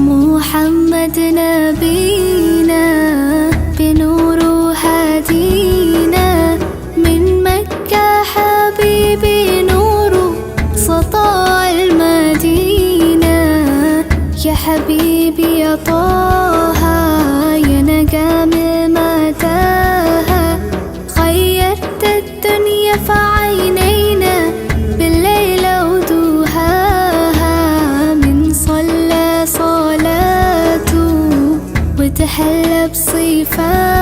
محمد نبينا بنور هدينا من مكة حبيبي نور سطاع المدينة. يا حبيبي يا طه يا نجم متاهة، خيرت الدنيا في عينينا بالليل ودوهاها. من صلى صلاته وتحلى بصفاته